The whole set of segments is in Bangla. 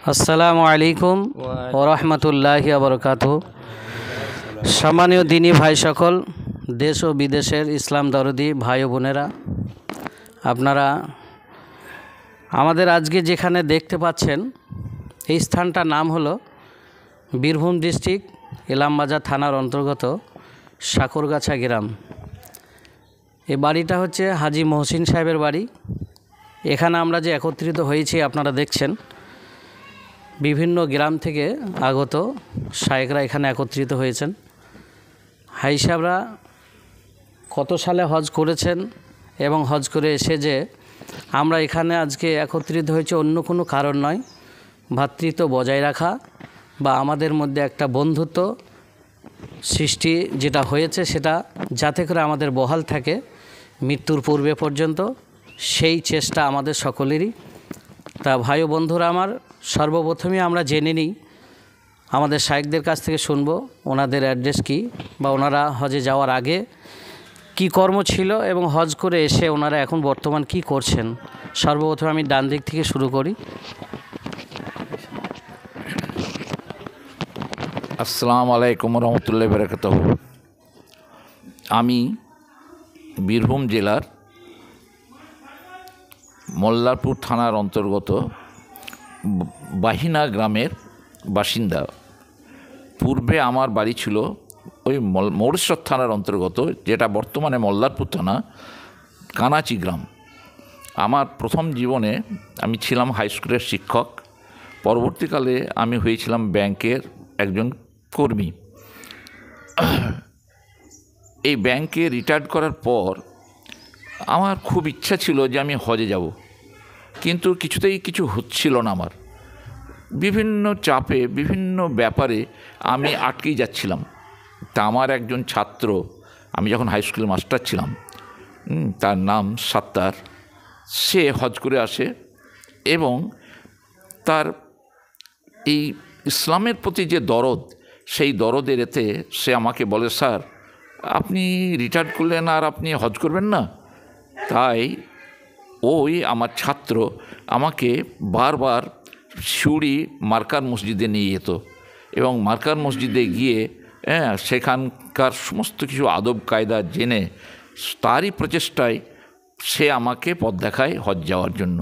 আসসালামু আলাইকুম ওয়া রাহমাতুল্লাহি ওয়া বারাকাতুহু। সম্মানীয় দিনী ভাই সকল, দেশ ও বিদেশের ইসলাম দরদি ভাই ও বোনেরা, আপনারা আমাদের আজকে যেখানে দেখতে পাচ্ছেন এই স্থানটার নাম হলো বীরভূম ডিস্ট্রিক্ট ইলামবাজার থানার অন্তর্গত সাকরগাছা গ্রাম। এই বাড়িটা হচ্ছে হাজি মহসিন সাহেবের বাড়ি। এখানে আমরা যে একত্রিত হয়েছি আপনারা দেখছেন, বিভিন্ন গ্রাম থেকে আগত শায়েখরা এখানে একত্রিত হয়েছেন। হাই সাহেবরা কত সালে হজ করেছেন এবং হজ করে এসে যে আমরা এখানে আজকে একত্রিত হয়েছে অন্য কোনো কারণ নয়, ভ্রাতৃত্ব বজায় রাখা বা আমাদের মধ্যে একটা বন্ধুত্ব সৃষ্টি যেটা হয়েছে সেটা যাতে করে আমাদের বহাল থাকে মৃত্যুর পূর্বে পর্যন্ত, সেই চেষ্টা আমাদের সকলেরই। তা ভাই ও বন্ধুরা আমার, সর্বপ্রথমে আমরা জেনে নিই, আমাদের শায়েখদের কাছ থেকে শুনবো ওনাদের অ্যাড্রেস কি বা ওনারা হজে যাওয়ার আগে কি কর্ম ছিল এবং হজ করে এসে ওনারা এখন বর্তমান কি করছেন। সর্বপ্রথম আমি ডান দিক থেকে শুরু করি। আসসালামু আলাইকুম রহমতুল্লাহি বারাকাতুহু। আমি বীরভূম জেলার মোল্লারপুর থানার অন্তর্গত বাহিনা গ্রামের বাসিন্দা। পূর্বে আমার বাড়ি ছিল ওই মোরেশ্বর থানার অন্তর্গত, যেটা বর্তমানে মোল্লারপুর থানা, কানাচি গ্রাম। আমার প্রথম জীবনে আমি ছিলাম হাই স্কুলের শিক্ষক। পরবর্তীকালে আমি হয়েছিলাম ব্যাংকের একজন কর্মী। এই ব্যাংকে রিটায়ার্ড করার পর আমার খুব ইচ্ছা ছিল যে আমি হজে যাব, কিন্তু কিছুতেই কিছু হচ্ছিল না। আমার বিভিন্ন চাপে, বিভিন্ন ব্যাপারে আমি আটকেই যাচ্ছিলাম। তা আমার একজন ছাত্র, আমি যখন হাই স্কুলের মাস্টার ছিলাম, তার নাম সাত্তার, সে হজ করে আসে এবং তার এই ইসলামের প্রতি যে দরদ, সেই দরদের এতে সে আমাকে বলে, স্যার আপনি রিটায়ার্ড করলেন আর আপনি হজ করবেন না? তাই ওই আমার ছাত্র আমাকে বারবার সিউড়ি মার্কার মসজিদে নিয়ে যেত এবং মার্কার মসজিদে গিয়ে সেখানকার সমস্ত কিছু আদব কায়দা জেনে তারই প্রচেষ্টায় সে আমাকে পথ দেখায় হজ যাওয়ার জন্য।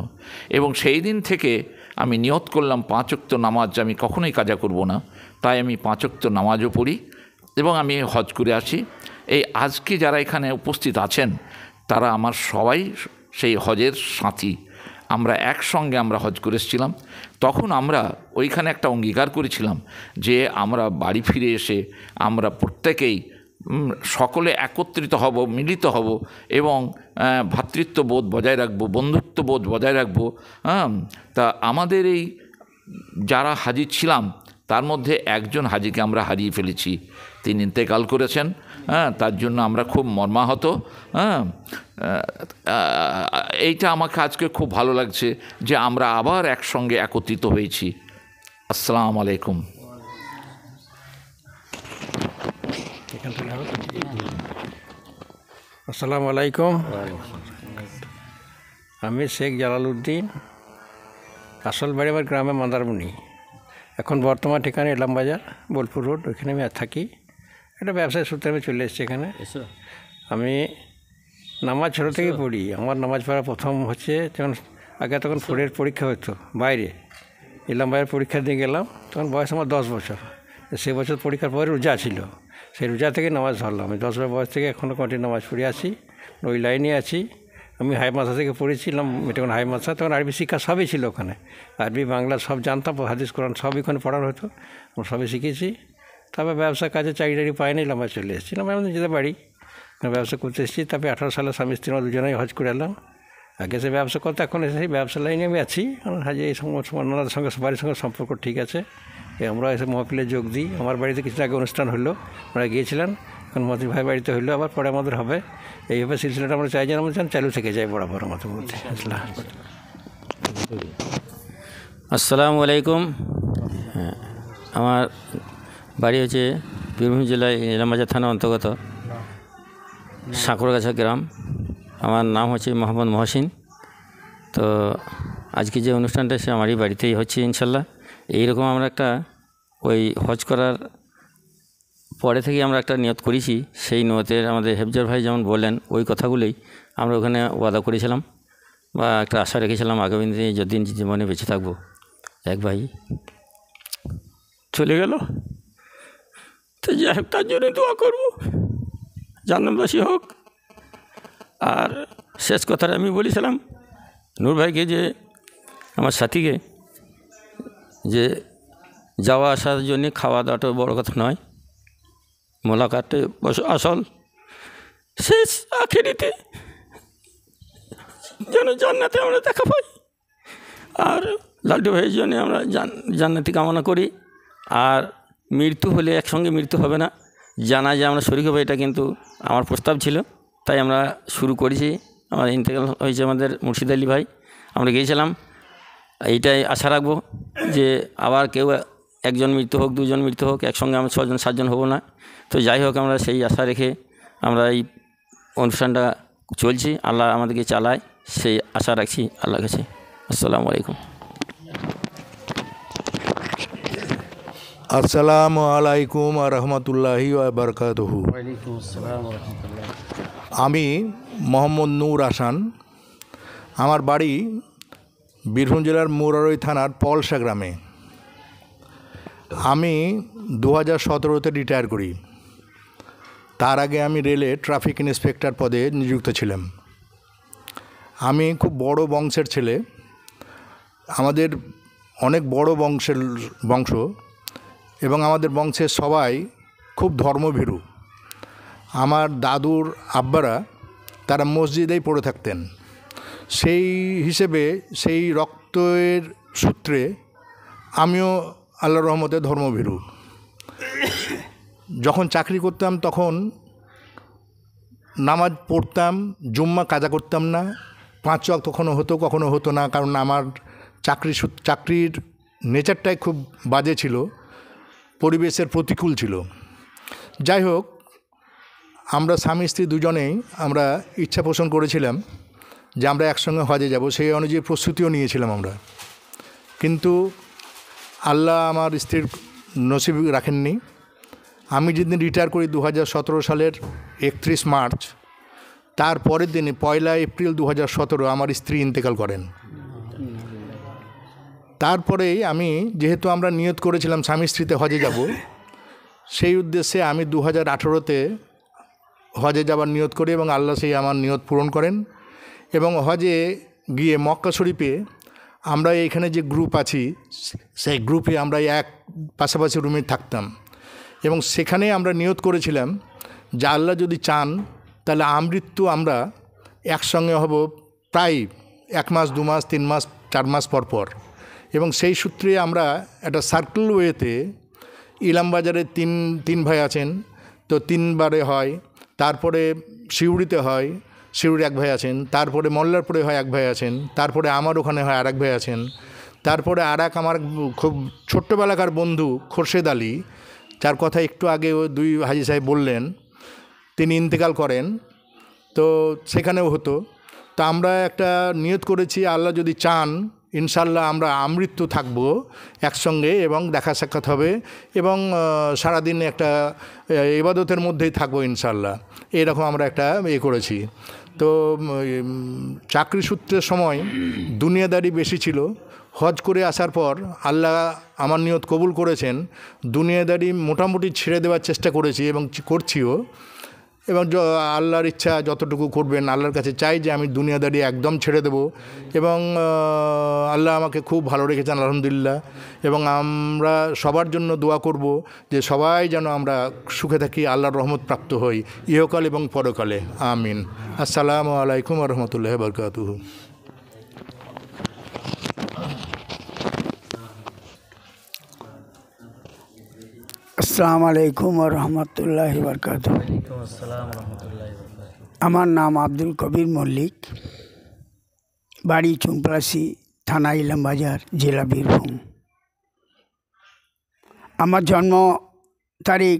এবং সেই দিন থেকে আমি নিয়ত করলাম 5 ওয়াক্ত নামাজ আমি কখনোই কাজা করব না। তাই আমি 5 ওয়াক্ত নামাজও পড়ি এবং আমি হজ করে আসি। এই আজকে যারা এখানে উপস্থিত আছেন তারা আমার সবাই সেই হজের সাথী। আমরা একসঙ্গে আমরা হজ করে এসেছিলাম। তখন আমরা ওইখানে একটা অঙ্গীকার করেছিলাম যে আমরা বাড়ি ফিরে এসে আমরা প্রত্যেকেই সকলে একত্রিত হব, মিলিত হব এবং ভ্রাতৃত্ববোধ বজায় রাখবো, বন্ধুত্ববোধ বজায় রাখবো। তা আমাদের এই যারা হাজি ছিলাম তার মধ্যে একজন হাজিকে আমরা হারিয়ে ফেলেছি, তিনি ইন্তেকাল করেছেন। তার জন্য আমরা খুব মর্মাহত। এইটা আমাকে আজকে খুব ভালো লাগছে যে আমরা আবার একসঙ্গে একত্রিত হয়েছি। আসসালামু আলাইকুম। আসসালামু আলাইকুম। আমি শেখ জালালউদ্দিন। আসল বাড়ি আমার গ্রামে মান্দারমণি, এখন বর্তমান ঠিকানা ইলামবাজার বোলপুর রোড, ওইখানে আমি থাকি। একটা ব্যবসায় সূত্রে আমি চলে এসেছি এখানে। আমি নামাজ ছোটো থেকে পড়ি। আমার নামাজ পড়া প্রথম হচ্ছে যখন আগে তখন ফোরের পরীক্ষা হতো বাইরে, ইলামবাজার পরীক্ষা দিয়ে গেলাম, তখন বয়স আমার 10 বছর। সে বছর পরীক্ষার পরে রোজা ছিল, সেই রোজা থেকে নামাজ ধরলাম। আমি 10 বছর বয়স থেকে এখনও কন্টিনিউ নামাজ পড়ে আছি, ওই লাইনে আছি। আমি হাই মাদ্রাসা থেকে পড়েছিলাম, তখন হাই মাদ্রাসা, তখন আরবি শিক্ষা সবই ছিল ওখানে, আরবি বাংলা সব জানতাম, হাদিস কোরআন সব ওখানে পড়ানো হতো, আমরা সবই শিখেছি। তারপর ব্যবসা কাজে চাকরি পাইনি, আমরা চলে এসেছিলাম, আমি যেতে পারি ব্যবসা করতে এসেছি। তারপরে 18 সালে স্বামী স্ত্রী আমরা দুজনেই হজ করে এলাম। আগে সে ব্যবসা করতে, এখন এসে ব্যবসা লাইনে আমি আছি। হাজি এই ওনাদের সঙ্গে বাড়ির সঙ্গে সম্পর্ক ঠিক আছে, আমরা এসে মহফিলে যোগ দিই। আমার বাড়িতে কিছু আগে অনুষ্ঠান হলো, ওরা গিয়েছিলেন, এখন মন্ত্রী ভাই বাড়িতে হইলো, আবার পরে আমাদের হবে। এইভাবে সিলসিলাটা আমরা চাই যেন আমরা চালু থেকে যাই বরাবর আমাদের মধ্যে। আসসালামু আলাইকুম। আমার বাড়ি হচ্ছে বীরভূম জেলায় ইলামবাজার থানা অন্তর্গত সাকরগাছা গ্রাম। আমার নাম হচ্ছে মোহাম্মদ মহসিন। তো আজকে যে অনুষ্ঠানটা সে আমারই বাড়িতেই হচ্ছে ইনশাল্লাহ। এইরকম আমরা একটা ওই হজ করার পরে থেকে আমরা একটা নিয়ত করেছি। সেই নিয়তের আমাদের হেফজর ভাই যেমন বললেন ওই কথাগুলোই আমরা ওখানে ওয়াদা করেছিলাম বা একটা আশা রেখেছিলাম আগামী দিনে যতদিন জীবনে বেঁচে থাকবো। এক ভাই চলে গেল, তো যাই হোক তার জন্য দোয়া করবো জান্নাতবাসী হোক। আর শেষ কথাটা আমি বলেছিলাম নূর ভাইকে, যে আমার সাথীকে, যে যাওয়া আসার জন্য খাওয়া দাওয়াটা বড় কথা নয়, মোলাকাতে আসল শেষ আখেরিতে যেন জান্নাতে আমরা দেখা পাই। আর লালটু ভাইয়ের জন্য আমরা জান্নাতি কামনা করি। আর মৃত্যু হলে একসঙ্গে মৃত্যু হবে না, জানাজা আমরা শরীক হবো, এটা কিন্তু আমার প্রস্তাব ছিল, তাই আমরা শুরু করেছি। আমার ইন্তেকাল হয়েছে আমাদের মুর্শিদ আলী ভাই, আমরা গিয়েছিলাম। এইটাই আশা রাখবো যে আবার কেউ একজন মৃত্যু হোক, দুজন মৃত্যু হোক, একসঙ্গে আমরা 6জন 7জন হব না। তো যাই হোক আমরা সেই আশা রেখে আমরা এই অনুষ্ঠানটা চলছি, আল্লাহ আমাদেরকে চালায় সেই আশা রাখছি আল্লাহর কাছে। আসসালামু আলাইকুম। আসসালামু আলাইকুম রহমতুল্লাহি বারকাতুহু। আমি মোহাম্মদ নূর আসান। আমার বাড়ি বীরভূম জেলার মুরারই থানার পলসা গ্রামে। আমি 2017-তে রিটায়ার করি। তার আগে আমি রেলে ট্রাফিক ইন্সপেক্টর পদে নিযুক্ত ছিলাম। আমি খুব বড় বংশের ছেলে। আমাদের অনেক বড় বংশ এবং আমাদের বংশের সবাই খুব ধর্মভীরু। আমার দাদুর আব্বারা তারা মসজিদেই পড়ে থাকতেন। সেই হিসেবে সেই রক্তের সূত্রে আমিও আল্লাহর রহমতে ধর্মভীরু। যখন চাকরি করতাম তখন নামাজ পড়তাম, জুম্মা কাজা করতাম না। 5 ওয়াক্ত কখনো হতো না, কারণ আমার চাকরির নেচারটাই খুব বাজে ছিল, পরিবেশের প্রতিকূল ছিল। যাই হোক, আমরা স্বামী স্ত্রী দুজনেই আমরা ইচ্ছা পোষণ করেছিলাম যে আমরা একসঙ্গে হজে যাব। সেই অনুযায়ী প্রস্তুতিও নিয়েছিলাম আমরা। কিন্তু আল্লাহ আমার স্ত্রীর নসিব রাখেননি। আমি যেদিন রিটায়ার করি 2017 সালের 31 মার্চ, তার পরের দিনে 1 এপ্রিল 2017 আমার স্ত্রী ইন্তেকাল করেন। তারপরেই আমি, যেহেতু আমরা নিয়ত করেছিলাম স্বামী স্ত্রীতে হজে যাব, সেই উদ্দেশ্যে আমি 2018-তে হজে যাবার নিয়ত করি এবং আল্লাহ সেই আমার নিয়ত পূরণ করেন। এবং হজে গিয়ে মক্কা শরীফে আমরা এইখানে যে গ্রুপ আছি, সেই গ্রুপে আমরা এক পাশাপাশি রুমে থাকতাম এবং সেখানে আমরা নিয়ত করেছিলাম যে আল্লাহ যদি চান তাহলে আমৃত্যু আমরা একসঙ্গে হব প্রায় 1 মাস 2 মাস 3 মাস 4 মাস পর পর। এবং সেই সূত্রে আমরা একটা সার্কেল ওয়েতে ইলামবাজারে তিন ভাই আছেন, তো 3 বারে হয়। তারপরে সিউড়িতে হয়, সিউড়ি 1 ভাই আছেন। তারপরে মল্লারপুরে হয় 1 ভাই আছেন। তারপরে আমার ওখানে হয় আর 1 ভাই আছেন। তারপরে আর এক আমার খুব ছোট্টবেলাকার বন্ধু খোরশেদ আলী, যার কথা একটু আগে ওই 2 হাজি সাহেব বললেন, তিনি ইন্তেকাল করেন, তো সেখানেও হতো। তো আমরা একটা নিয়ত করেছি আল্লাহ যদি চান ইনশাল্লাহ আমরা আমৃত্যু থাকবো একসঙ্গে এবং দেখা সাক্ষাৎ হবে এবং সারাদিন একটা ইবাদতের মধ্যেই থাকবো ইনশাল্লাহ। এরকম আমরা একটা করেছি। তো চাকরি সূত্রের সময় দুনিয়াদারি বেশি ছিল। হজ করে আসার পর আল্লাহ আমার নিয়ত কবুল করেছেন। দুনিয়াদারি মোটামুটি ছেড়ে দেওয়ার চেষ্টা করেছি এবং করছিও। এবং আল্লাহর ইচ্ছা যতটুকু করবেন, আল্লাহর কাছে চাই যে আমি দুনিয়াদারি একদম ছেড়ে দেব। এবং আল্লাহ আমাকে খুব ভালো রেখেছেন আলহামদুলিল্লাহ। এবং আমরা সবার জন্য দোয়া করব যে সবাই যেন আমরা সুখে থাকি, আল্লাহর রহমত প্রাপ্ত হই ইহকাল এবং পরকালে। আমিন। আসসালামু আলাইকুম রহমতুল্লাহি বারকাতুহু। আসসালামু আলাইকুম রহমতুল্লাহি বারকাতুহু। আমার নাম আব্দুল কবির মল্লিক, বাড়ি চুনপলাশি, থানা ইলামবাজার, জেলা বীরভূম। আমার জন্ম তারিখ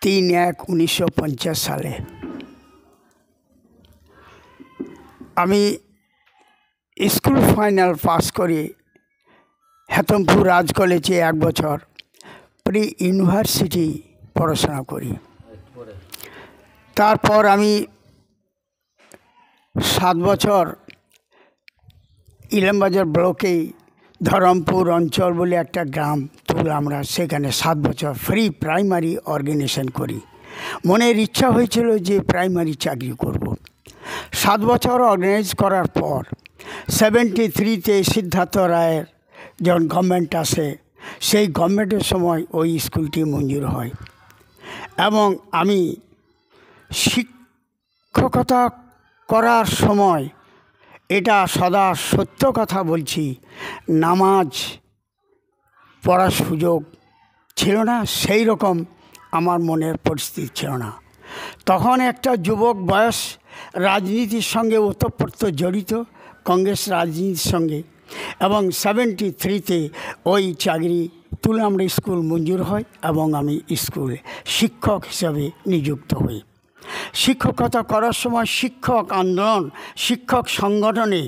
3/1/1950 সালে। আমি স্কুল ফাইনাল পাস করে হেতমপুর রাজ কলেজে 1 বছর প্রি ইউনিভার্সিটি পড়াশোনা করি। তারপর আমি 7 বছর ইলামবাজার ব্লকেই ধরমপুর অঞ্চল বলে একটা গ্রাম আমরা সেখানে 7 বছর ফ্রি প্রাইমারি অর্গানাইজেশন করি। মনের ইচ্ছা হয়েছিল যে প্রাইমারি চাকরি করব। 7 বছর অর্গানাইজ করার পর 73-তে সিদ্ধার্থ রায়ের যখন গভর্নমেন্ট আসে, সেই গভর্নমেন্টের সময় ওই স্কুলটি মঞ্জুর হয় এবং আমি শিক্ষকতা করার সময় এটা সদা সত্য কথা বলছি, নামাজ পড়ার সুযোগ ছিল না, সেই রকম আমার মনের পরিস্থিতি ছিল না। তখন একটা যুবক বয়স রাজনীতির সঙ্গে ওতপ্রোত জড়িত, কংগ্রেস রাজনীতির সঙ্গে, এবং 73-তে ওই চাকরি তুলামড়ি স্কুল মঞ্জুর হয় এবং আমি স্কুলে শিক্ষক হিসাবে নিযুক্ত হই। শিক্ষকতা করার সময় শিক্ষক আন্দোলন, শিক্ষক সংগঠনে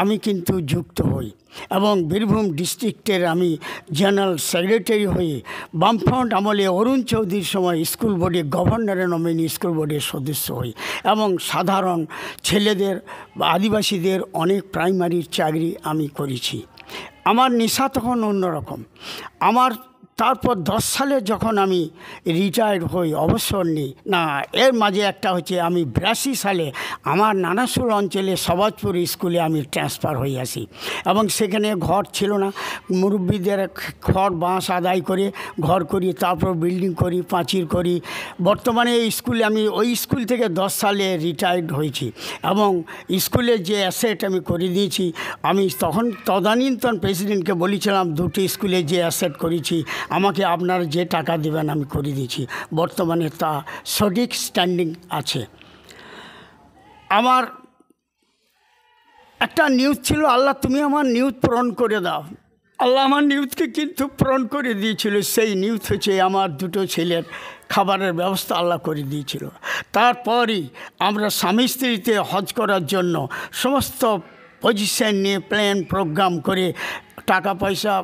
আমি কিন্তু যুক্ত হই এবং বীরভূম ডিস্ট্রিক্টের আমি জেনারেল সেক্রেটারি হয়ে বামফ্রন্ট আমলে অরুণ চৌধুরীর সময় স্কুল বোর্ডে গভর্নরের নমিনি স্কুল বোর্ডের সদস্য হই এবং সাধারণ ছেলেদের বা আদিবাসীদের অনেক প্রাইমারির চাকরি আমি করেছি। আমার নেশা তখন অন্যরকম। তারপর 10 সালে যখন আমি রিটায়ার্ড হই, অবসর নিই, না এর মাঝে একটা হচ্ছে আমি 82 সালে আমার নানাসুর অঞ্চলে সবাজপুর স্কুলে আমি ট্রান্সফার হয়ে আসি এবং সেখানে ঘর ছিল না। মুরব্বীদের খড় বাঁশ আদায় করে ঘর করি, তারপর বিল্ডিং করি, পাঁচিল করি। বর্তমানে এই স্কুলে আমি ওই স্কুল থেকে 10 সালে রিটায়ার্ড হয়েছি এবং স্কুলের যে অ্যাসেট আমি করে দিয়েছি। আমি তখন তদানীন্তন প্রেসিডেন্টকে বলেছিলাম 2টি স্কুলে যে অ্যাসেট করেছি আমাকে আপনারা যে টাকা দেবেন আমি করে দিয়েছি। বর্তমানে তা সঠিক স্ট্যান্ডিং আছে। আমার একটা নিউজ ছিল, আল্লাহ তুমি আমার নিউজ পূরণ করে দাও। আল্লাহ আমার নিউজকে কিন্তু পূরণ করে দিয়েছিল। সেই নিউজ হচ্ছে আমার 2টো ছেলের খাবারের ব্যবস্থা আল্লাহ করে দিয়েছিল। তারপরই আমরা স্বামী স্ত্রীতে হজ করার জন্য সমস্ত পজিশন নিয়ে প্ল্যান প্রোগ্রাম করে টাকা পয়সা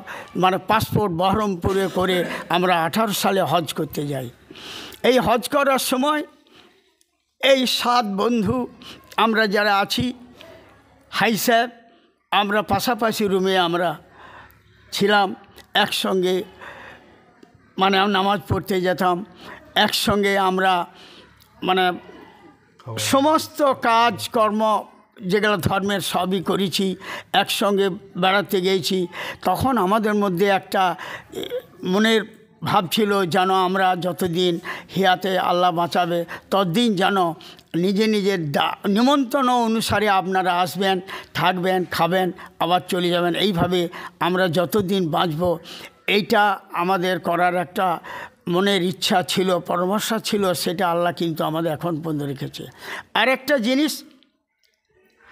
মানে পাসপোর্ট বহরমপুরে করে আমরা 18 সালে হজ করতে যাই। এই হজ করার সময় এই 7 বন্ধু আমরা যারা আছি, হাই সাহেব, আমরা পাশাপাশি রুমে আমরা ছিলাম, একসঙ্গে মানে নামাজ পড়তে যেতাম, একসঙ্গে আমরা মানে সমস্ত কাজকর্ম যেগুলো ধর্মের সবই করেছি, একসঙ্গে বেড়াতে গিয়েছি। তখন আমাদের মধ্যে একটা মনের ভাব ছিল যেন আমরা যতদিন হিয়াতে আল্লাহ বাঁচাবে ততদিন যেন নিজের নিমন্ত্রণ অনুসারে আপনারা আসবেন, থাকবেন, খাবেন, আবার চলে যাবেন, এইভাবে আমরা যতদিন বাঁচব এইটা আমাদের করার একটা মনের ইচ্ছা ছিল, পরামর্শ ছিল। সেটা আল্লাহ কিন্তু আমাদের এখন পর্যন্ত রেখেছে। আর একটা জিনিস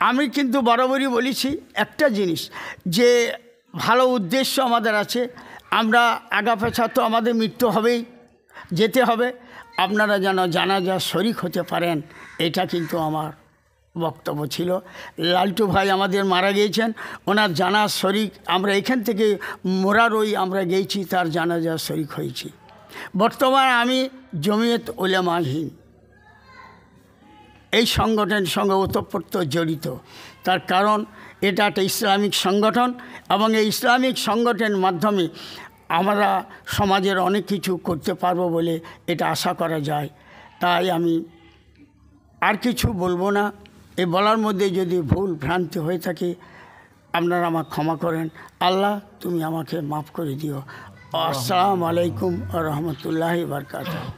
আমি কিন্তু বরাবরই বলেছি, একটা জিনিস যে ভালো উদ্দেশ্য আমাদের আছে, আমরা আগাপেছা তো আমাদের মৃত্যু হবেই, যেতে হবে, আপনারা যেন জানাজা শরিক হতে পারেন, এটা কিন্তু আমার বক্তব্য ছিল। লালটু ভাই আমাদের মারা গিয়েছেন, ওনার জানাজ শরিক আমরা এখান থেকে মোরারই আমরা গিয়েছি, তার জানাজা শরিক হয়েছি। বর্তমানে আমি জমিয়ত উলামা হিন্দ এই সংগঠনের সঙ্গে ওতপ্রোত জড়িত। তার কারণ এটা একটা ইসলামিক সংগঠন এবং এই ইসলামিক সংগঠনের মাধ্যমে আমরা সমাজের অনেক কিছু করতে পারবো বলে এটা আশা করা যায়। তাই আমি আর কিছু বলবো না। এই বলার মধ্যে যদি ভুল ভ্রান্তি হয়ে থাকে আপনারা আমাকে ক্ষমা করেন। আল্লাহ তুমি আমাকে মাফ করে দিও। আসসালামু আলাইকুম ওয়া রাহমাতুল্লাহি ওয়া বারাকাতুহু।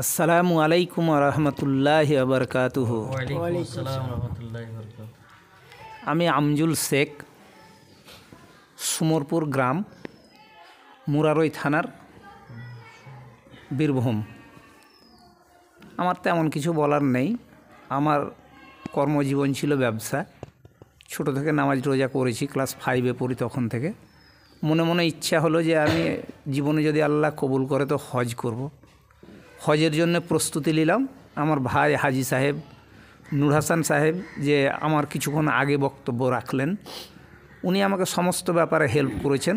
আসসালামু আলাইকুম ওয়া রাহমাতুল্লাহি ওয়া বারাকাতুহু। আমি আমজুল শেখ, সুমরপুর গ্রাম, মুরারই থানার, বীরভূম। আমার তেমন কিছু বলার নেই। আমার কর্মজীবন ছিল ব্যবসা। ছোটো থেকে নামাজ রোজা করেছি, ক্লাস 5-এ পড়ি তখন থেকে। মনে মনে ইচ্ছা হলো যে আমি জীবনে যদি আল্লাহ কবুল করে তো হজ করব। হজের জন্য প্রস্তুতি নিলাম। আমার ভাই হাজি সাহেব নূর হাসান সাহেব যে আমার কিছুক্ষণ আগে বক্তব্য রাখলেন, উনি আমাকে সমস্ত ব্যাপারে হেল্প করেছেন।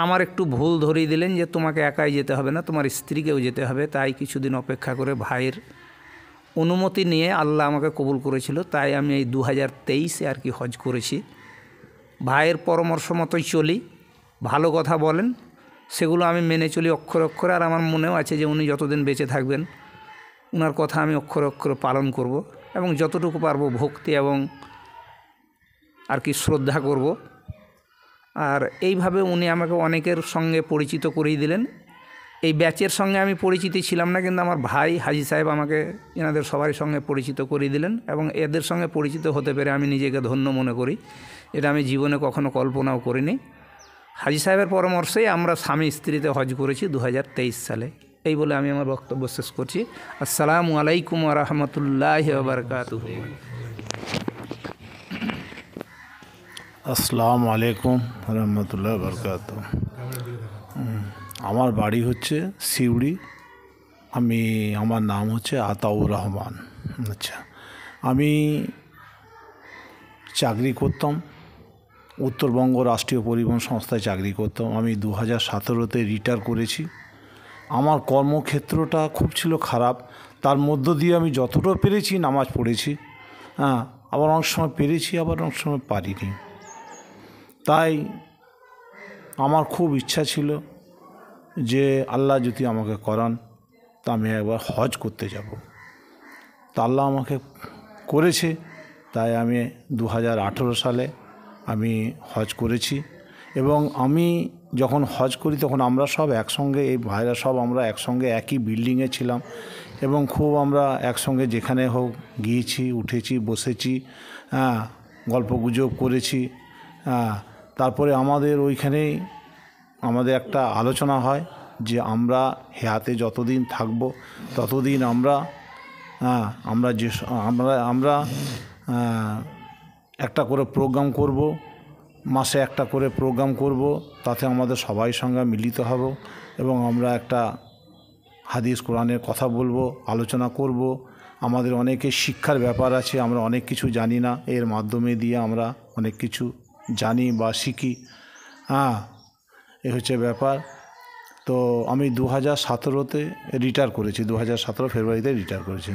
আমার একটু ভুল ধরিয়ে দিলেন যে তোমাকে একাই যেতে হবে না, তোমার স্ত্রীকেও যেতে হবে। তাই কিছুদিন অপেক্ষা করে ভাইয়ের অনুমতি নিয়ে আল্লাহ আমাকে কবুল করেছিল, তাই আমি এই 2023-এ আর কি হজ করেছি। ভাইয়ের পরামর্শ মতোই চলি, ভালো কথা বলেন সেগুলো আমি মেনে চলি অক্ষরে অক্ষরে। আর আমার মনেও আছে যে উনি যতদিন বেঁচে থাকবেন ওনার কথা আমি অক্ষরে অক্ষরে পালন করব এবং যতটুকু পারবো ভক্তি এবং আর কি শ্রদ্ধা করব। আর এইভাবে উনি আমাকে অনেকের সঙ্গে পরিচিত করিয়ে দিলেন। এই ব্যাচের সঙ্গে আমি পরিচিত ছিলাম না, কিন্তু আমার ভাই হাজি সাহেব আমাকে এনাদের সবারই সঙ্গে পরিচিত করিয়ে দিলেন এবং এদের সঙ্গে পরিচিত হতে পেরে আমি নিজেকে ধন্য মনে করি। এটা আমি জীবনে কখনো কল্পনাও করিনি। হাজি সাহেবের পরামর্শেই আমরা স্বামী স্ত্রীতে হজ করেছি 2023 সালে। এই বলে আমি আমার বক্তব্য শেষ করছি। আসসালামু আলাইকুম ওয়া রাহমাতুল্লাহি ওয়া বারাকাতুহু। আসসালামু আলাইকুম রহমতুল্লাহ বরকাত। আমার বাড়ি হচ্ছে সিউড়ি, আমার নাম হচ্ছে আতাউর রহমান। আচ্ছা, আমি চাকরি করতাম উত্তরবঙ্গ রাষ্ট্রীয় পরিবহন সংস্থায় চাকরি করতাম। আমি 2017-তে রিটায়ার করেছি। আমার কর্মক্ষেত্রটা খুব ছিল খারাপ, তার মধ্য দিয়ে আমি যতটা পেরেছি নামাজ পড়েছি। আবার অনেক সময় পেরেছি, আবার অনেক সময় পারিনি। তাই আমার খুব ইচ্ছা ছিল যে আল্লাহ যদি আমাকে করান তা আমি একবার হজ করতে যাব। তা আল্লাহ আমাকে করেছে, তাই আমি 2018 সালে আমি হজ করেছি। এবং আমি যখন হজ করি তখন আমরা সব একসঙ্গে, এই ভাইরা সব আমরা একসঙ্গে একই বিল্ডিংয়ে ছিলাম এবং খুব আমরা একসঙ্গে যেখানে হোক গিয়েছি, উঠেছি, বসেছি, গল্পগুজব করেছি। তারপরে আমাদের ওইখানেই আমাদের একটা আলোচনা হয় যে আমরা হেয়াতে যতদিন থাকব ততদিন আমরা একটা করে প্রোগ্রাম করব, মাসে একটা করে প্রোগ্রাম করব, তাতে আমাদের সবাই সঙ্গে মিলিত হব এবং আমরা একটা হাদিস কোরআনের কথা বলবো, আলোচনা করব। আমাদের অনেকের শিক্ষার ব্যাপার আছে, আমরা অনেক কিছু জানি না, এর মাধ্যমে দিয়ে আমরা অনেক কিছু জানি বা শিখি। এ হচ্ছে ব্যাপার। তো আমি 2017-তে রিটায়ার করেছি, 2017 ফেব্রুয়ারিতে রিটায়ার করেছি।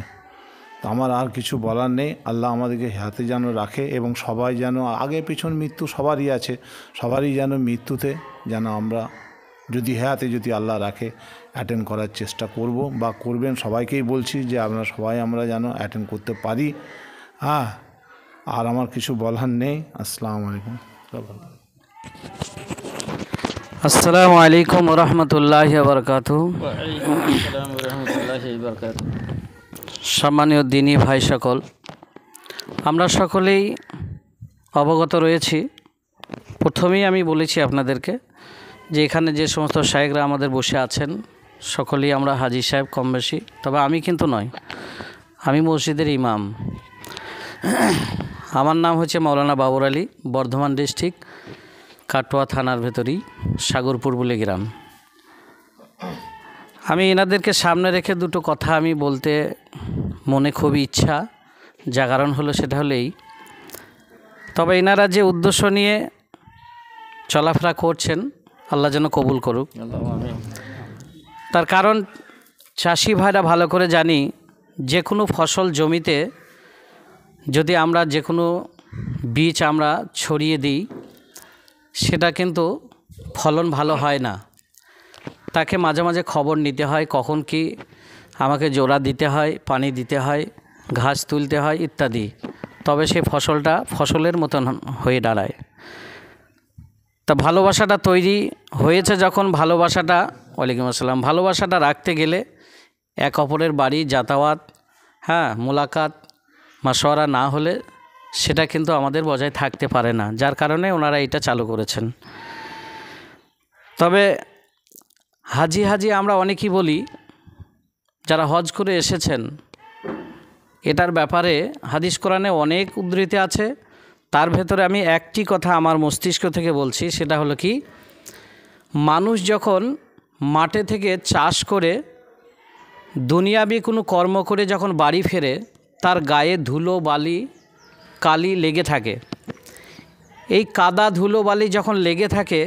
তো আমার আর কিছু বলার নেই। আল্লাহ আমাদেরকে হাতে যেন রাখে এবং সবাই যেন, আগে পিছন মৃত্যু সবারই আছে, সবারই যেন মৃত্যুতে যেন আমরা যদি হাতে যদি আল্লাহ রাখে অ্যাটেন্ড করার চেষ্টা করব বা করবেন। সবাইকেই বলছি যে আমরা যেন অ্যাটেন্ড করতে পারি। আর আমার কিছু বলার নেই। আসসালামু আলাইকুম। আসসালামু আলাইকুম ওয়া রাহমাতুল্লাহি ওয়া বারাকাতুহু। সম্মানীয় দিনী ভাই সকল, আমরা সকলেই অবগত রয়েছি। প্রথমেই আমি বলেছি আপনাদেরকে যে এখানে যে সমস্ত শায়েখরা আমাদের বসে আছেন সকলেই আমরা হাজি সাহেব কম বেশি, তবে আমি কিন্তু নয়, আমি মসজিদের ইমাম। আমার নাম হচ্ছে মাওলানা বাবর আলী, বর্ধমান ডিস্ট্রিক্ট কাটোয়া থানার ভেতরেই সাগরপুর বলে গ্রাম। আমি এনাদেরকে সামনে রেখে দুটো কথা আমি বলতে মনে খুবই ইচ্ছা, যা কারণ হলো সেটা হলেই, তবে এনারা যে উদ্দেশ্য নিয়ে চলাফেরা করছেন আল্লাহ যেন কবুল করুক। তার কারণ চাষি ভাইরা ভালো করে জানি, যে কোনো ফসল জমিতে যদি আমরা যে কোনো বীজ আমরা ছড়িয়ে দিই সেটা কিন্তু ফলন ভালো হয় না। তাকে মাঝে মাঝে খবর নিতে হয়, কখন কি আমাকে জোড়া দিতে হয়, পানি দিতে হয়, ঘাস তুলতে হয় ইত্যাদি, তবে সেই ফসলটা ফসলের মতন হয়ে দাঁড়ায়। তা ভালোবাসাটা তৈরি হয়েছে যখন, ওয়ালাইকুম আসসালাম, ভালোবাসাটা রাখতে গেলে এক অপরের বাড়ি যাতায়াত, মোলাকাত, মাশওয়ারা না হলে সেটা কিন্তু আমাদের বজায় থাকতে পারে না, যার কারণে ওনারা এটা চালু করেছেন। তবে হাজি আমরা অনেকেই বলি, যারা হজ করে এসেছেন, এটার ব্যাপারে হাদিস কোরআনে অনেক উদ্ধৃতি আছে। তার ভেতরে আমি একটি কথা আমার মস্তিষ্ক থেকে বলছি, সেটা হলো কি, মানুষ যখন মাঠে থেকে চাষ করে দুনিয়াবি কোনো কর্ম করে যখন বাড়ি ফেরে, তার গায়ে ধুলো বালি কালি লেগে থাকে। এই কাদা ধুলো বালি যখন লেগে থাকে,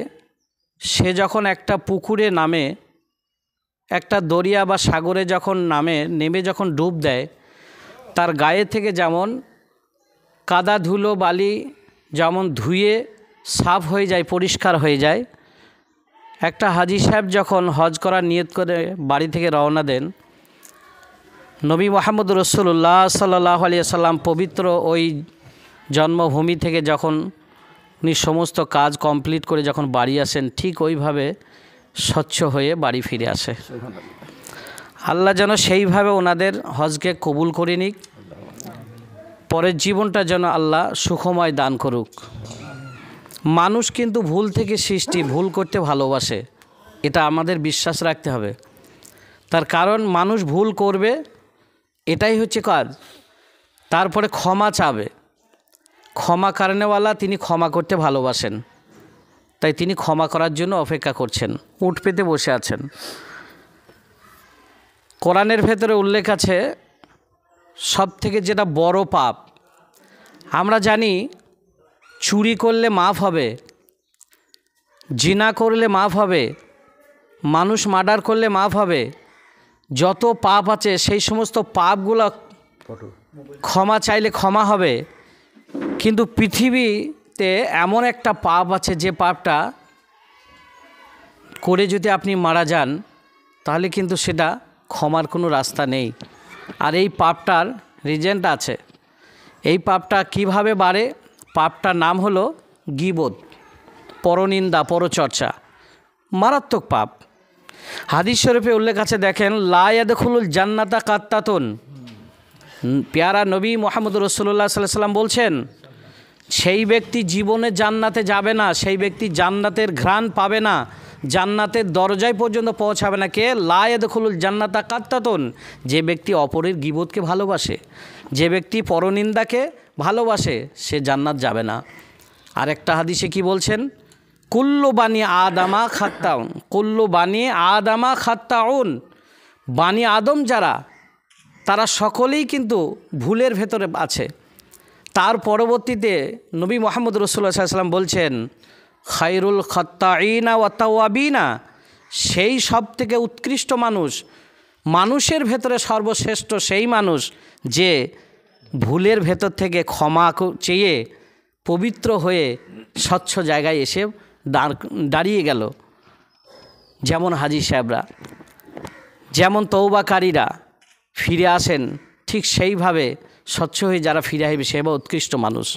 সে যখন একটা পুকুরে নামে, একটা দরিয়া বা সাগরে যখন নেমে যখন ডুব দেয়, তার গায়ে থেকে যেমন কাদা ধুলো বালি যেমন ধুয়ে সাফ হয়ে যায়, পরিষ্কার হয়ে যায়, একটা হাজি সাহেব যখন হজ করার নিয়ত করে বাড়ি থেকে রওনা দেন, নবী মুহাম্মদ রাসূলুল্লাহ সাল্লাল্লাহু আলাইহি সাল্লাম পবিত্র ওই জন্মভূমি থেকে যখন উনি সমস্ত কাজ কমপ্লিট করে যখন বাড়ি আসেন, ঠিক ওইভাবে স্বচ্ছ হয়ে বাড়ি ফিরে আসে। আল্লাহ যেন সেইভাবে ওনাদের হজকে কবুল করে নিক, পরের জীবনটা যেন আল্লাহ সুখময় দান করুক। মানুষ কিন্তু ভুল থেকে সৃষ্টি, ভুল করতে ভালোবাসে, এটা আমাদের বিশ্বাস রাখতে হবে। তার কারণ মানুষ ভুল করবে, এটাই হচ্ছে কাজ। তারপরে ক্ষমা চাবে, ক্ষমা কারণেওয়ালা, তিনি ক্ষমা করতে ভালোবাসেন, তাই তিনি ক্ষমা করার জন্য অপেক্ষা করছেন, উঠ পেতে বসে আছেন। কোরআনের ভেতরে উল্লেখ আছে সব থেকে যেটা বড় পাপ, আমরা জানি চুরি করলে মাফ হবে, জিনা করলে মাফ হবে, মানুষ মার্ডার করলে মাফ হবে, যত পাপ আছে সেই সমস্ত পাপগুলো ক্ষমা চাইলে ক্ষমা হবে। কিন্তু পৃথিবীতে এমন একটা পাপ আছে, যে পাপটা করে যদি আপনি মারা যান, তাহলে কিন্তু সেটা ক্ষমার কোনো রাস্তা নেই। আর এই পাপটার রিজেন্ট আছে। এই পাপটা কিভাবে বাড়ে? পাপটার নাম হলো গীবত, পরনিন্দা, পরচর্চা, মারাত্মক পাপ। হাদিস শরীফে উল্লেখ আছে, দেখেন, লা ইয়াদখুলুল জান্নাতা কাত্তাতুন, পেয়ারা নবী মুহাম্মদ রাসূলুল্লাহ সাল্লাল্লাহু আলাইহি ওয়াসাল্লাম বলছেন, সেই ব্যক্তি জীবনে জান্নাতে যাবে না, সেই ব্যক্তি জান্নাতের ঘ্রাণ পাবে না, জান্নাতের দরজায় পর্যন্ত পৌঁছাবে না। কে? লা ইয়াদখুলুল জান্নাতা কাত্তাতুন, যে ব্যক্তি অপরের গীবতকে ভালোবাসে, যে ব্যক্তি পরনিন্দাকে ভালোবাসে, সে জান্নাত যাবে না। আরেকটা হাদিসে কি বলছেন? কুল্লু বানি আদামা খাত্তাউন, কুল্লু বানি আদামা খাত্তাউন, বানি আদম যারা, তারা সকলেই কিন্তু ভুলের ভেতরে আছে। তার পরবর্তীতে নবী মুহাম্মদ রাসূলুল্লাহ সাল্লাল্লাহু আলাইহি ওয়াসাল্লাম বলছেন, খায়রুল খাত্তাঈনা ওয়া তাওয়াবিনা, সেই সব থেকে উৎকৃষ্ট মানুষ, মানুষের ভেতরে সর্বশ্রেষ্ঠ সেই মানুষ যে ভুলের ভেতর থেকে ক্ষমা চেয়ে পবিত্র হয়ে স্বচ্ছ জায়গায় এসে দাঁড়িয়ে গেল। যেমন হাজি সাহেবরা, যেমন তওবাকারীরা ফিরে আসেন, ঠিক সেইভাবে স্বচ্ছ হয়ে যারা ফিরে আসবে, সেবা উৎকৃষ্ট মানুষ।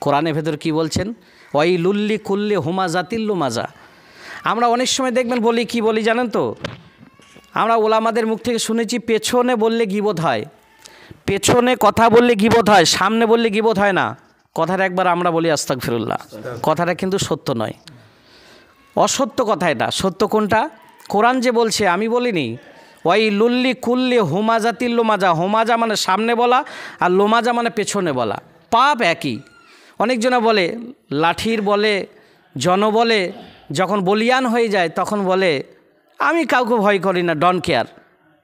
কোরআনের ভেতর কি বলছেন? ওয়াইলুল্লি কুল্লি হুমাজাতিল লুমাজা। আমরা অনেক সময় দেখবেন বলি, কি বলি জানেন তো? আমরা ওলামাদের মুখ থেকে শুনেছি, পেছনে বললে গীবত হয়, পেছনে কথা বললে গীবত হয়, সামনে বললে গীবত হয় না। কথাটা একবার আমরা বলি আস্তাগফিরুল্লাহ, কথাটা কিন্তু সত্য নয়, অসত্য কথা এটা। সত্য কোনটা? কোরআন যে বলছে, আমি বলিনি। ওয়াইলুল্লি কুল্লি হুমাজাতিল লুমাজা, হুমাজা মানে সামনে বলা, আর লোমাজা মানে পেছনে বলা, পাপ একই। অনেকজনে বলে, লাঠির বলে, জনবলে যখন বলিয়ান হয়ে যায়, তখন বলে আমি কাউকে ভয় করি না, ডন কেয়ার,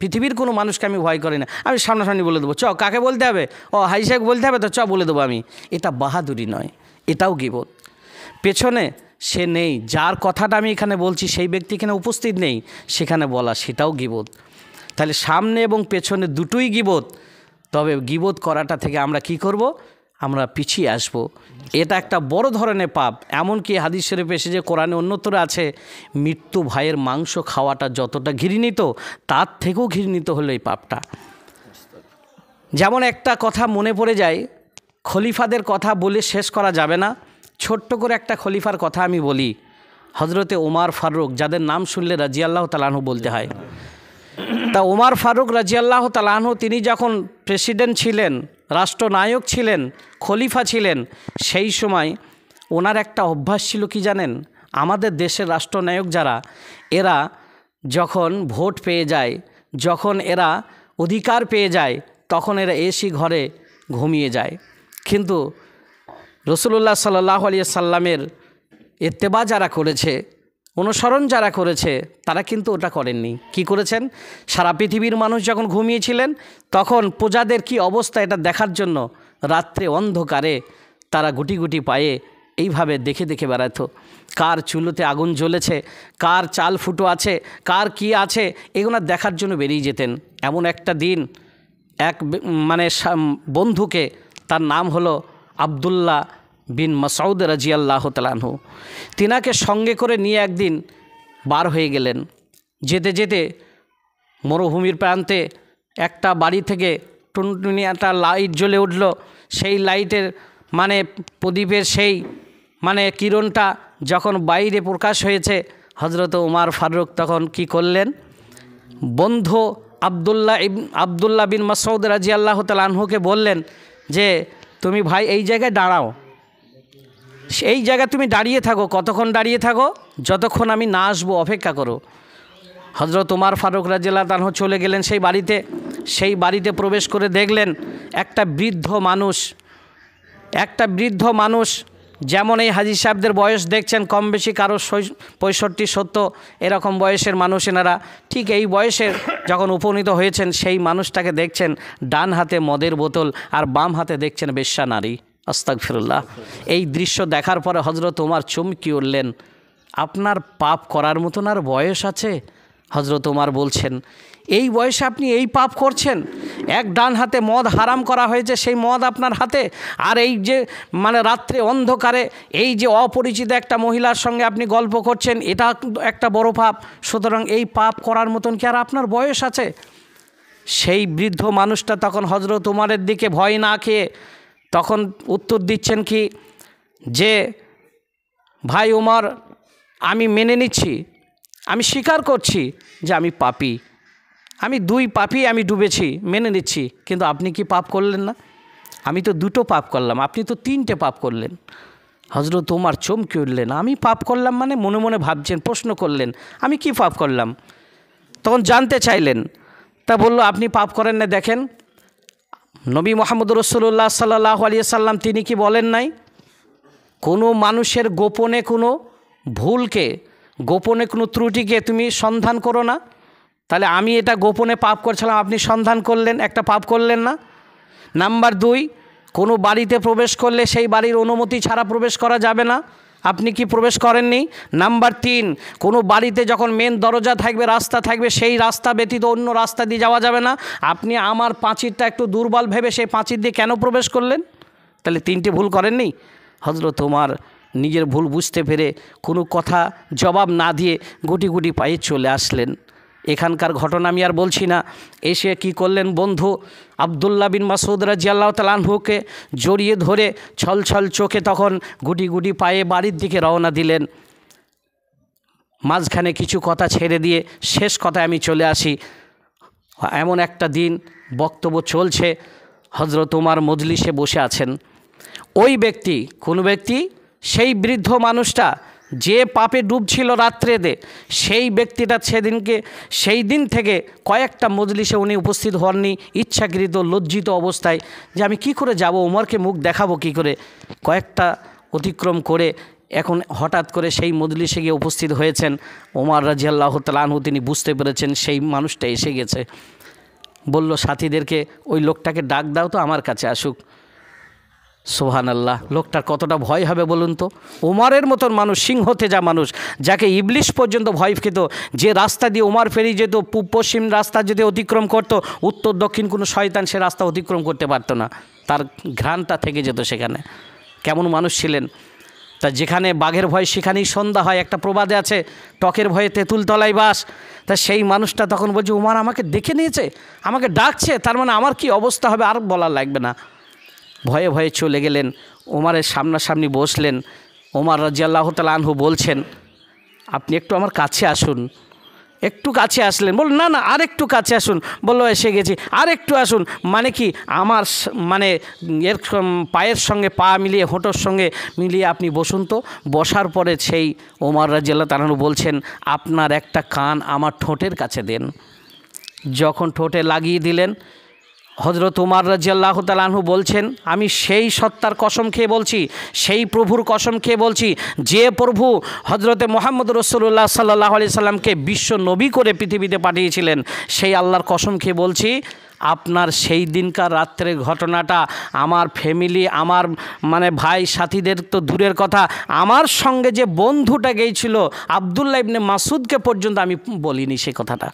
পৃথিবীর কোনো মানুষকে আমি ভয় করি না, আমি সামনাসামনি বলে দেবো। কাকে বলতে হবে? হাই সাহেব বলতে হবে তো, বলে দেবো আমি। এটা বাহাদুরি নয়, এটাও গীবত। পেছনে সে নেই, যার কথাটা আমি এখানে বলছি সেই ব্যক্তি এখানে উপস্থিত নেই, সেখানে বলা, সেটাও গীবত। তাহলে সামনে এবং পেছনে দুটোই গীবত। তবে গীবত করাটা থেকে আমরা কি করব? আমরা পিছিয়ে আসব। এটা একটা বড় ধরনের পাপ। এমনকি হাদিস শরীফে এসে যে কোরআনে অন্যত্র আছে, মৃত্যু ভাইয়ের মাংস খাওয়াটা যতটা ঘৃণিত, তার থেকেও ঘৃণিত হলো এই পাপটা। যেমন একটা কথা মনে পড়ে যায়, খলিফাদের কথা বলে শেষ করা যাবে না, ছোট্ট করে একটা খলিফার কথা আমি বলি। হজরতে ওমর ফারুক, যাদের নাম শুনলে রাজিয়াল্লাহু তাআলা আনহু বলতে হয়। তা ওমর ফারুক রাজিয়াল্লাহু তাআলা আনহু, তিনি যখন প্রেসিডেন্ট ছিলেন, রাষ্ট্রনায়ক ছিলেন, খলিফা ছিলেন, সেই সময় ওনার একটা অভ্যাস ছিল কি জানেন? আমাদের দেশের রাষ্ট্রনায়ক যারা, এরা যখন ভোট পেয়ে যায়, যখন এরা অধিকার পেয়ে যায়, তখন এরা এসি ঘরে ঘুমিয়ে যায়। কিন্তু রাসূলুল্লাহ সাল্লাল্লাহু আলাইহি সাল্লামের ইত্তেবা যারা করেছে, অনুসরণ যারা করেছে তারা কিন্তু ওটা করেননি। কি করেছেন? সারা পৃথিবীর মানুষ যখন ঘুমিয়েছিলেন তখন প্রজাদের কি অবস্থা এটা দেখার জন্য রাত্রে অন্ধকারে তারা গুটি গুটি পায়ে এইভাবে দেখে দেখে বেড়াতো। কার চুলোতে আগুন জ্বলেছে, কার চাল ফুটো আছে, কার কি আছে, এগুলো দেখার জন্য বেরিয়ে যেতেন। এমন একটা দিন এক বন্ধুকে, তার নাম হলো আবদুল্লাহ বিন মাসউদ রাজিয়াল্লাহু তাআলা আনহু, তিনাকে সঙ্গে করে নিয়ে একদিন বার হয়ে গেলেন। যেতে যেতে মরুভূমির প্রান্তে একটা বাড়ি থেকে টুনটুনি একটা লাইট জ্বলে উঠল। সেই লাইটের প্রদীপের সেই কিরণটা যখন বাইরে প্রকাশ হয়েছে, হযরত ওমর ফারুক তখন কি করলেন? বন্ধু আবদুল্লাহ বিন মাসউদ রাদিয়াল্লাহু তাআলা আনহুকে বললেন যে তুমি ভাই এই জায়গায় দাঁড়াও, এই জায়গায় তুমি দাঁড়িয়ে থাকো। কতক্ষণ দাঁড়িয়ে থাকো? যতক্ষণ আমি না আসবো অপেক্ষা করো। হযরত ওমর ফারুক রাদিয়াল্লাহু আনহু চলে গেলেন সেই বাড়িতে। সেই বাড়িতে প্রবেশ করে দেখলেন একটা বৃদ্ধ মানুষ, যেমন এই হাজী সাহেবদের বয়স দেখছেন কম বেশি কারো 65-70 এরকম বয়সের মানুষ এনারা, ঠিক এই বয়সের যখন উপনীত হয়েছেন সেই মানুষটাকে দেখছেন ডান হাতে মদের বোতল আর বাম হাতে দেখছেন বেশ্যা নারী। আস্তাগফিরুল্লাহ। এই দৃশ্য দেখার পরে হযরত ওমর চমকে উঠলেন, আপনার পাপ করার মতন আর বয়স আছে? হযরত ওমর বলছেন, এই বয়সে আপনি এই পাপ করছেন? এক ডান হাতে মদ হারাম করা হয়েছে, সেই মদ আপনার হাতে, আর এই যে রাত্রে অন্ধকারে এই যে অপরিচিত একটা মহিলার সঙ্গে আপনি গল্প করছেন, এটা একটা বড় পাপ। সুতরাং এই পাপ করার মতন কি আর আপনার বয়স আছে? সেই বৃদ্ধ মানুষটা তখন হযরত ওমরের দিকে ভয় না খেয়ে তখন উত্তর দিচ্ছেন কি যে, ভাই ওমর, আমি মেনে নিচ্ছি, আমি স্বীকার করছি যে আমি পাপী, আমি 2 পাপী, আমি ডুবেছি, মেনে নিচ্ছি। কিন্তু আপনি কি পাপ করলেন না? আমি তো 2টো পাপ করলাম, আপনি তো 3টে পাপ করলেন। হযরত ওমর চমকে উঠলেন, আমি পাপ করলাম মনে মনে ভাবছেন, প্রশ্ন করলেন আমি কি পাপ করলাম? তখন জানতে চাইলেন। তা বলল, আপনি পাপ করেন না। দেখেন নবী মুহাম্মদ রাসূলুল্লাহ সাল্লাল্লাহু আলাইহি সাল্লাম তিনি কি বলেন নাই, কোনো মানুষের গোপনে কোনো ভুলকে, গোপনে কোনো ত্রুটিকে তুমি সন্ধান করো না। তাহলে আমি এটা গোপনে পাপ করছিলাম, আপনি সন্ধান করলেন, একটা পাপ করলেন না? নাম্বার 2, কোনো বাড়িতে প্রবেশ করলে সেই বাড়ির অনুমতি ছাড়া প্রবেশ করা যাবে না, আপনি কি প্রবেশ করেননি? নাম্বার 3, কোনো বাড়িতে যখন মেন দরজা থাকবে, রাস্তা থাকবে, সেই রাস্তা ব্যতীত অন্য রাস্তা দিয়ে যাওয়া যাবে না, আপনি আমার পাঁচিরটা একটু দুর্বল ভেবে সেই পাঁচির দিয়ে কেন প্রবেশ করলেন? তাহলে 3টে ভুল করেননি? হযরত ওমর নিজের ভুল বুঝতে পেরে কোনো কথা জবাব না দিয়ে গুটি গুটি পায়ে চলে আসলেন। এখানকার ঘটনা আমি আর বলছি না। এসে কি করলেন, বন্ধু আবদুল্লাহ বিন মাসউদ রাদিয়াল্লাহু তাআলা আনহুকে জড়িয়ে ধরে ছলছল চোখে তখন গুটি গুটি পায়ে বাড়ির দিকে রওনা দিলেন। মাঝখানে কিছু কথা ছেড়ে দিয়ে শেষ কথায় আমি চলে আসি। এমন একটা দিন বক্তব্য চলছে, হযরত ওমর মজলিসে বসে আছেন। ওই ব্যক্তি, কোন ব্যক্তি? সেই বৃদ্ধ মানুষটা যে পাপে ডুবছিল রাত্রেতে, সেই ব্যক্তিটা সেই দিন থেকে কয়েকটা মজলিসে উনি উপস্থিত হননি, ইচ্ছাকৃত লজ্জিত অবস্থায় যে আমি কি করে যাব, ওমরকে মুখ দেখাবো কি করে। কয়েকটা অতিক্রম করে এখন হঠাৎ করে সেই মজলিসে গিয়ে উপস্থিত হয়েছেন। ওমর রাদিয়াল্লাহু তাআলা আনহু তিনি বুঝতে পেরেছেন সেই মানুষটা এসে গেছে। বলল সাথীদেরকে, ওই লোকটাকে ডাক দাও তো, আমার কাছে আসুক। সুবহানাল্লাহ, লোকটার কতটা ভয় হবে বলুন তো? ওমরের মতন মানুষ, সিংহ তেজা মানুষ, যাকে ইবলিশ পর্যন্ত ভয় পেত, যে রাস্তা দিয়ে ওমর ফেরি যেত, পূব পশ্চিম রাস্তা যদি অতিক্রম করত, উত্তর দক্ষিণ কোনো শয়তান সে রাস্তা অতিক্রম করতে পারতো না, তার ঘ্রাণটা থেকে যেত সেখানে। কেমন মানুষ ছিলেন! তা যেখানে বাঘের ভয় সেখানেই সন্ধ্যা হয়, একটা প্রবাদে আছে, টকের ভয়ে তেঁতুল তলায় বাস। তা সেই মানুষটা তখন বলছে, ওমর আমাকে দেখে নিয়েছে, আমাকে ডাকছে, তার মানে আমার কি অবস্থা হবে আর বলা লাগবে না। ভয়ে ভয়ে চলে গেলেন, ওমরের সামনাসামনি বসলেন। ওমর রাদিয়াল্লাহু তাআলা আনহু বলছেন, আপনি একটু আমার কাছে আসুন। একটু কাছে আসলেন, বল না না আর একটু কাছে আসুন। বললো এসে গেছি, আর একটু আসুন। মানে কি, আমার এর পায়ের সঙ্গে পা মিলিয়ে, হোঁটোর সঙ্গে মিলিয়ে আপনি বসুন তো। বসার পরে সেই ওমর রাদিয়াল্লাহু তাআলা আনহু বলছেন, আপনার একটা কান আমার ঠোঁটের কাছে দেন। যখন ঠোঁটে লাগিয়ে দিলেন, হজরত উমর রাদিয়াল্লাহু তাআলা আনহু বলছেন, আমি সেই সত্তার কসম খেয়ে বলছি, সেই প্রভুর কসম খেয়ে বলছি, যে প্রভু হজরতে মুহাম্মদ রাসূলুল্লাহ সাল্লাল্লাহু আলাইহি সাল্লামকে বিশ্ব নবী করে পৃথিবীতে পাঠিয়েছিলেন, সেই আল্লাহর কসম খেয়ে বলছি, আপনার সেই দিনকার রাত্রের ঘটনাটা আমার ফ্যামিলি, আমার ভাই সাথীদের তো দূরের কথা, আমার সঙ্গে যে বন্ধুটা গিয়েছিল আব্দুল্লাহ ইবনে মাসুদকে পর্যন্ত আমি বলিনি সে কথাটা।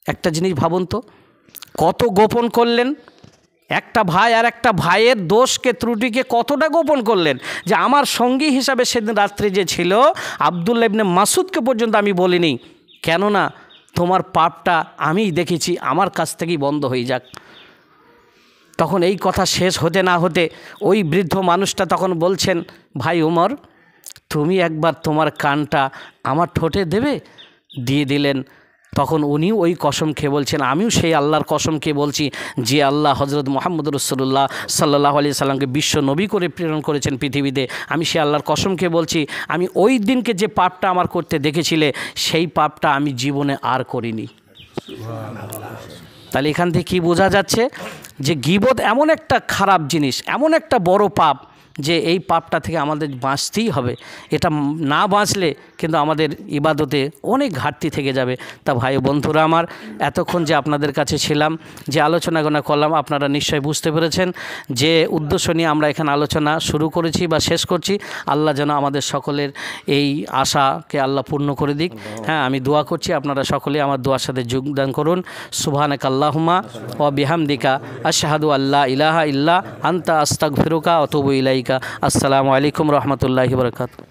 একটা জিনিস ভাবুন তো, কত গোপন করলেন একটা ভাই আর একটা ভাইয়ের দোষকে ত্রুটিকে কতটা গোপন করলেন, যে আমার সঙ্গী হিসাবে সেদিন রাত্রে যে ছিল আব্দুল্লাহ ইবনে মাসুদকে পর্যন্ত আমি বলিনি, কেননা তোমার পাপটা আমিই দেখেছি, আমার কাছ থেকেই বন্ধ হয়ে যাক। তখন এই কথা শেষ হতে না হতে ওই বৃদ্ধ মানুষটা তখন বলছেন, ভাই উমর, তুমি একবার তোমার কানটা আমার ঠোঁটে দেবে? দিয়ে দিলেন। তখন উনিও ওই কসম খেয়ে বলছেন, আমিও সেই আল্লাহর কসম খেয়ে বলছি, যে আল্লাহ হজরত মুহাম্মদ রাসূলুল্লাহ সাল্লাল্লাহু আলাইহি সাল্লামকে বিশ্ব নবী করে প্রেরণ করেছেন পৃথিবীতে, আমি সেই আল্লাহর কসম খেয়ে বলছি, আমি ওই দিনকে যে পাপটা আমার করতে দেখেছিলে সেই পাপটা আমি জীবনে আর করিনি। তাহলে এখান থেকে কী বোঝা যাচ্ছে, যে গীবত এমন একটা খারাপ জিনিস, এমন একটা বড় পাপ, যে এই পাপটা থেকে আমাদের বাঁচতেই হবে। এটা না বাঁচলে কিন্তু আমাদের ইবাদতে অনেক ঘাটতি থেকে যাবে। তা ভাই বন্ধুরা আমার, এতক্ষণ যে আপনাদের কাছে ছিলাম, যে আলোচনাগুলো করলাম, আপনারা নিশ্চয়ই বুঝতে পেরেছেন যে উদ্দেশ্য নিয়ে আমরা এখানে আলোচনা শুরু করেছি বা শেষ করছি। আল্লাহ যেন আমাদের সকলের এই আশাকে আল্লাহ পূর্ণ করে দিক। হ্যাঁ, আমি দোয়া করছি, আপনারা সকলে আমার দোয়ার সাথে যোগদান করুন। সুবহানাকা আল্লাহুম্মা ওয়া বিহামদিকা আশহাদু আল্লা ইলাহা ইল্লা আনতা আস্তাগফিরুকা ওয়া আতুবু ইলাইকা। আসসালামু আলাইকুম রহমতুল্লাহি ওয়া বারাকাতুহু।